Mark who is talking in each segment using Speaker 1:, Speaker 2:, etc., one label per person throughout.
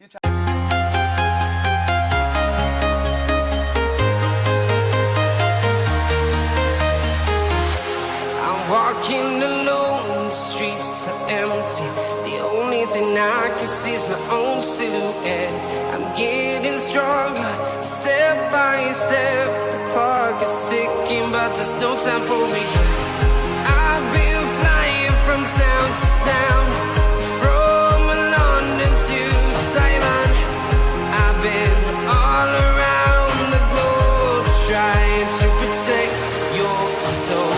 Speaker 1: I'm walking alone, the streets are empty. The only thing I can see is my own silhouette. I'm getting stronger, step by step. The clock is ticking, but there's no time for regrets. I've been flying from town to town, from London to Taiwan. I've been all around the globe, trying to protect your soul.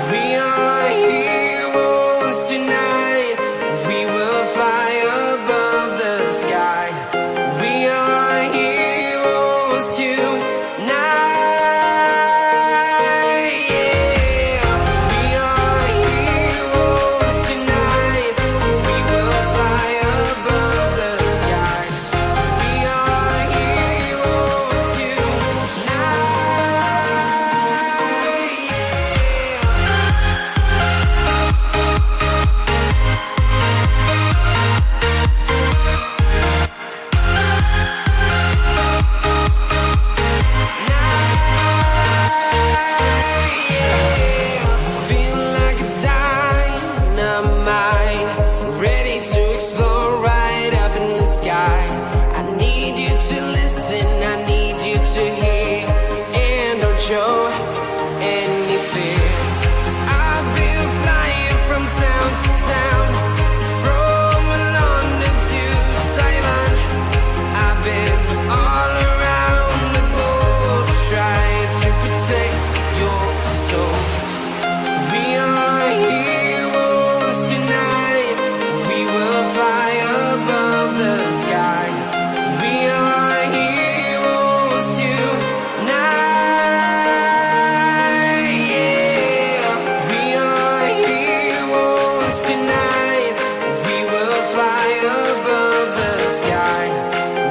Speaker 1: We are heroes tonight. We will fly above the sky. We are heroes tonight. Yeah. We are heroes tonight. We will fly above the sky. We are heroes tonight. Feeling like a dynamite, ready to explode right up in the sky. I need you to listen, I need you to hear, and don't show any fear. I've been flying from town to town, from London to Taiwan. I've been all around the globe, trying to protect your soul. We are heroes tonight. We will fly above the sky. We are heroes tonight. Yeah. We are heroes tonight. We will fly above the sky.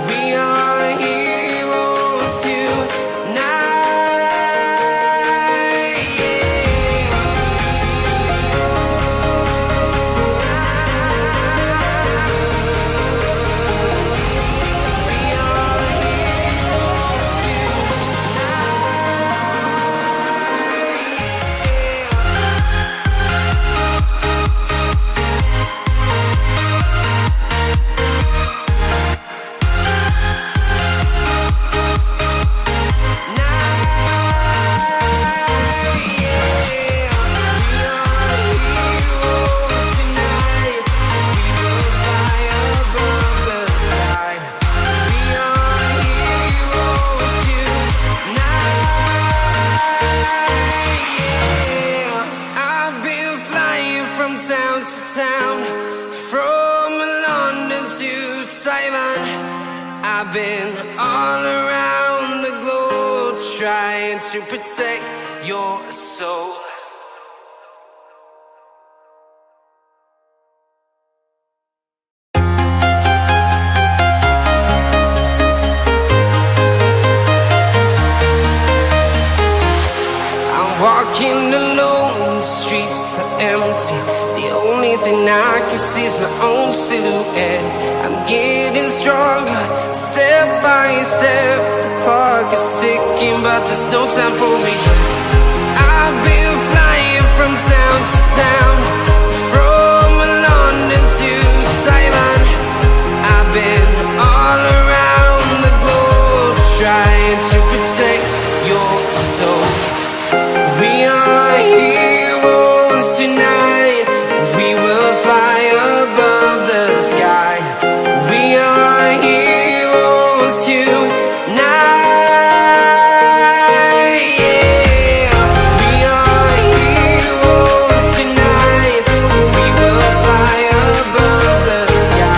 Speaker 1: We are heroes tonight. I've been flying from town to town, from London to Taiwan. I've been all around the globe, trying to protect your soul. I'm walking alone, the streets are empty. The only thing I can see is my own silhouette. I'm getting stronger, step by step. The clock is ticking, but there's no time for regrets. I've been flying from town to town, from London to Taiwan. I've been all around the globe, trying to protect your soul. We are heroes tonight. We will fly above the sky. We are heroes tonight. Yeah. We are heroes tonight. We will fly above the sky.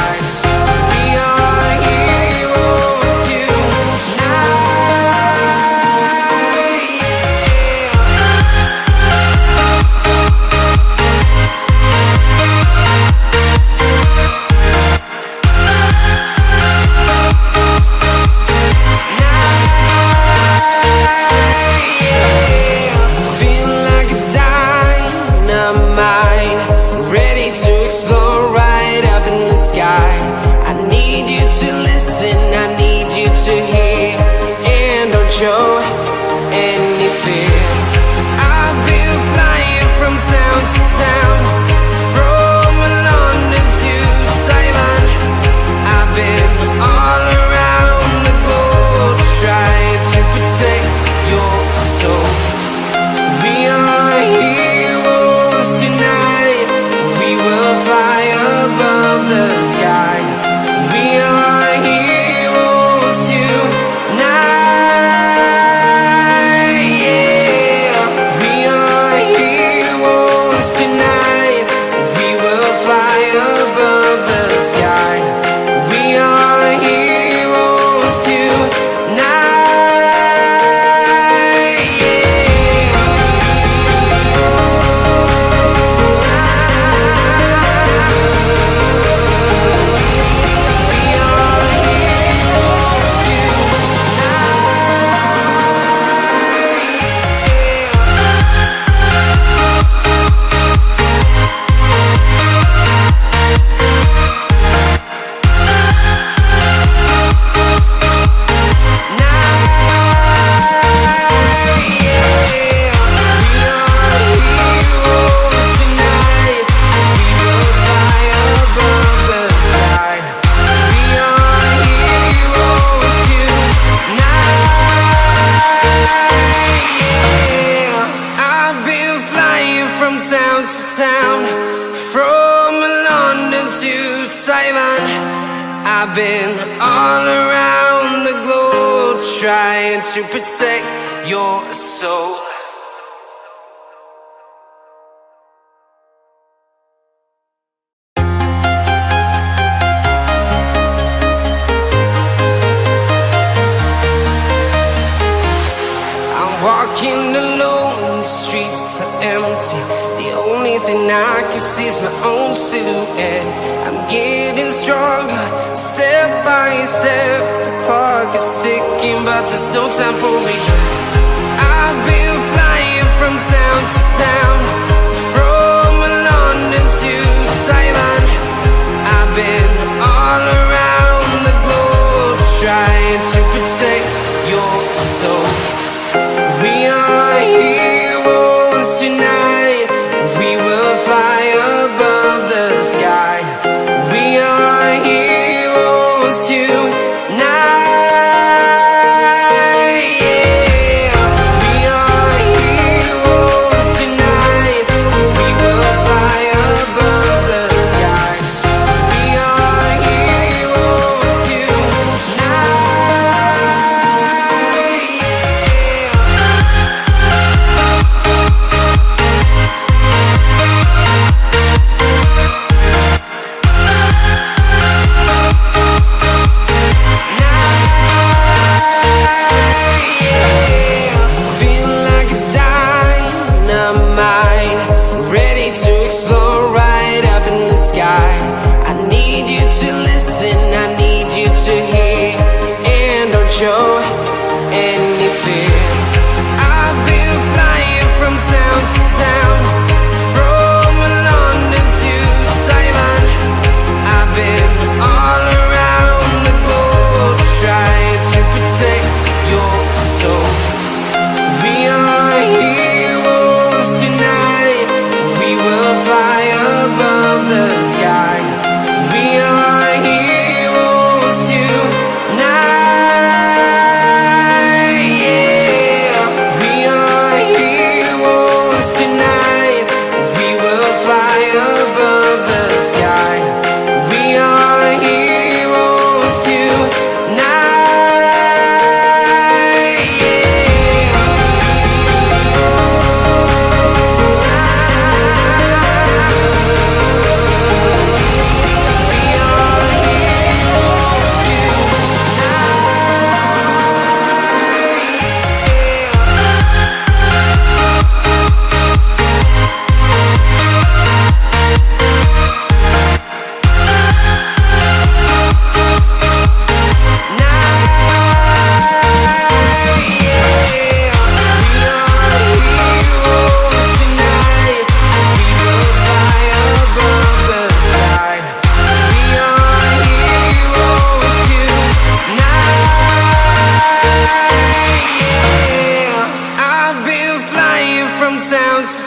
Speaker 1: need you to listen, I need you to hear, and don't show any fear. I've been flying from town to town, from London to Taiwan. I've been all around the globe trying to protect your soul. We are heroes tonight, we will fly above the sky. We are heroes tonight, yeah. We are heroes tonight, we will fly above the sky. We are heroes tonight, yeah. From town to town, from London to Taiwan. I've been all around the globe trying to protect your soul. Walking alone, the streets are empty. The only thing I can see is my own silhouette. I'm getting stronger, step by step. The clock is ticking, but there's no time for regrets. I've been flying from town to town, from London to Taiwan. I've been all around the globe trying to protect your soul. We are heroes tonight, we will fly above the sky. We are heroes tonight, yeah. We are heroes tonight, we will fly above the sky. We are heroes tonight, yeah. I need you to listen, I need you to hear, and don't show any fear. I've been flying from town to town, from London to Taiwan. I've been all around the globe trying to protect your soul. We are heroes tonight, we will fly above the sky. We are heroes tonight, yeah. We are heroes tonight.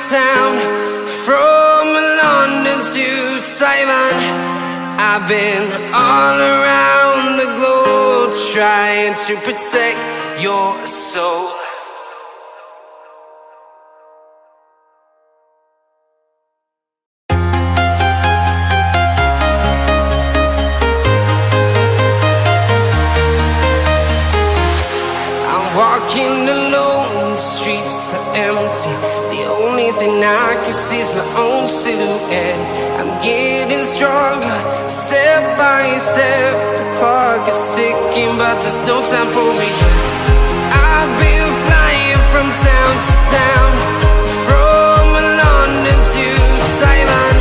Speaker 1: town, from London to Taiwan. I've been all around the globe trying to protect your soul. Walking alone, the streets are empty. The only thing I can see is my own silhouette. I'm getting stronger, step by step. The clock is ticking, but there's no time for regrets. I've been flying from town to town, from London to Taiwan.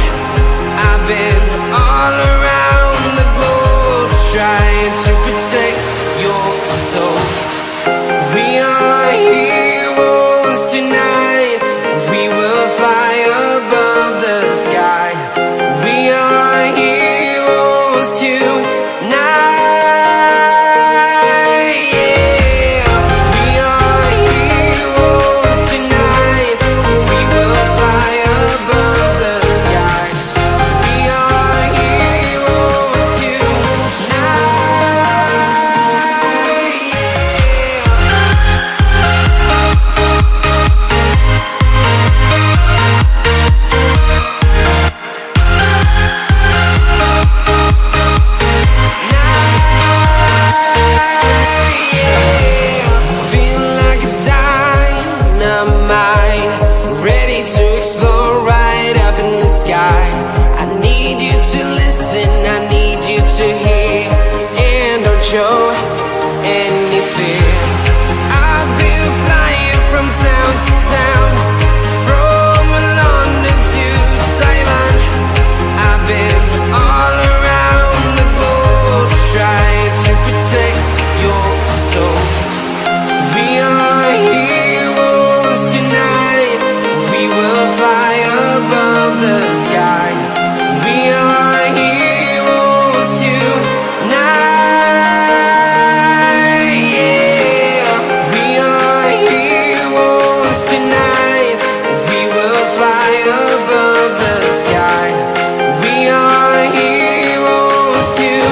Speaker 1: I've been all around the globe trying to protect your soul. We are heroes tonight. We will fly above the sky. We are heroes tonight. Yeah. We are heroes tonight. We will fly above the sky. We are heroes tonight. I need you to hear and don't show any fear. I've been flying from town to town, from London to Taiwan. I've been all around the globe trying to protect your soul. We are heroes tonight. We will fly above the sky. We are heroes tonight. Yeah. We are heroes tonight. We will fly above the sky. We are heroes tonight.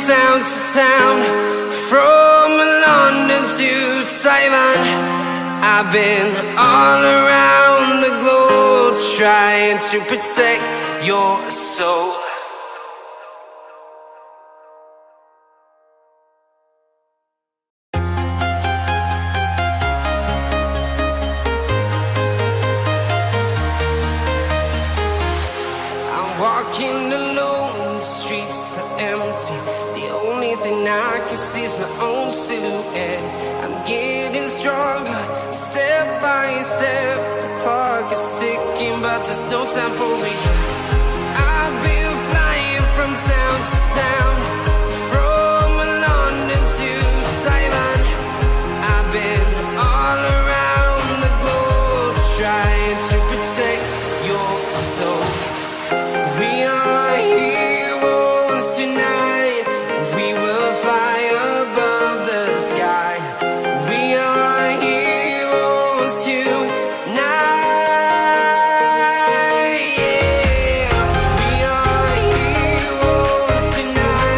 Speaker 1: Town to town, from London to Taiwan. I've been all around the globe trying to protect your soul. I'm walking alone, the streets are empty. The only thing I can see is my own silhouette. I'm getting stronger, step by step. The clock is ticking, but there's no time for regrets. I've been flying from town to town, from London to Taiwan. I've been all around the globe trying to protect your soul. We are heroes tonight. We will fly above the sky. We are heroes tonight. Yeah. We are heroes tonight.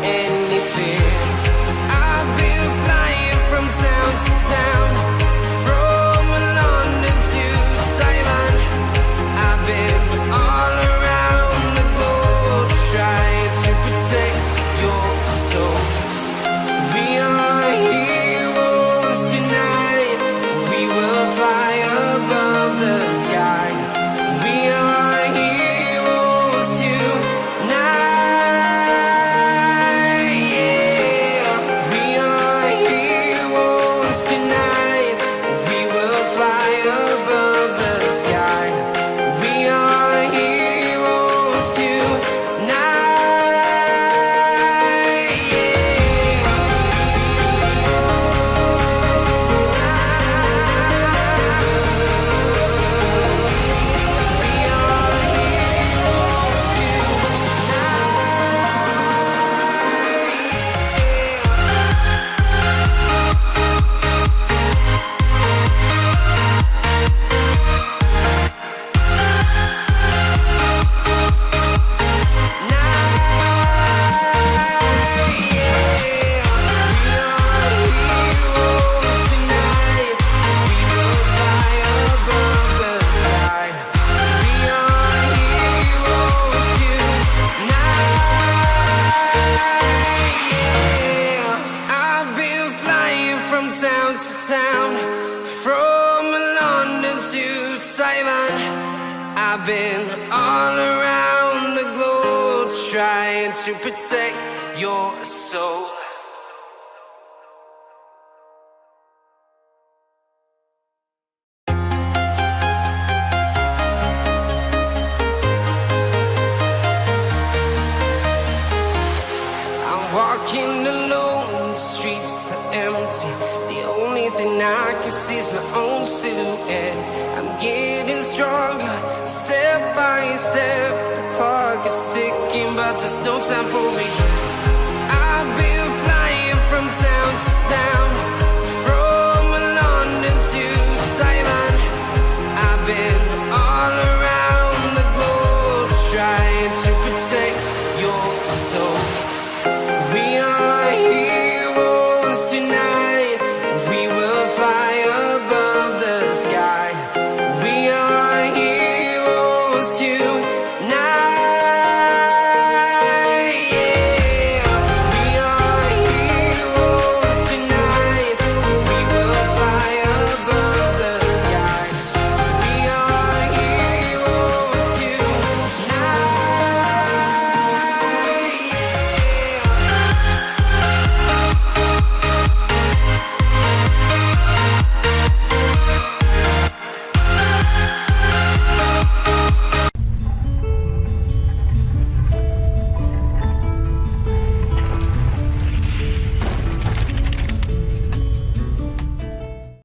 Speaker 1: any fear. I've been flying from town to town, from London to Taiwan. I've been all around the globe trying to protect your soul. We are heroes tonight. We will fly above the sky. We are heroes tonight. Yeah. We are heroes tonight. We will fly above the sky. We are heroes tonight. Yeah. Town to town, from London to Taiwan. I've been all around the globe trying to protect your soul. I'm walking alone, the streets are empty. The only thing I can see is my own silhouette. I'm getting stronger, step by step. The clock is ticking, but there's no time for regrets.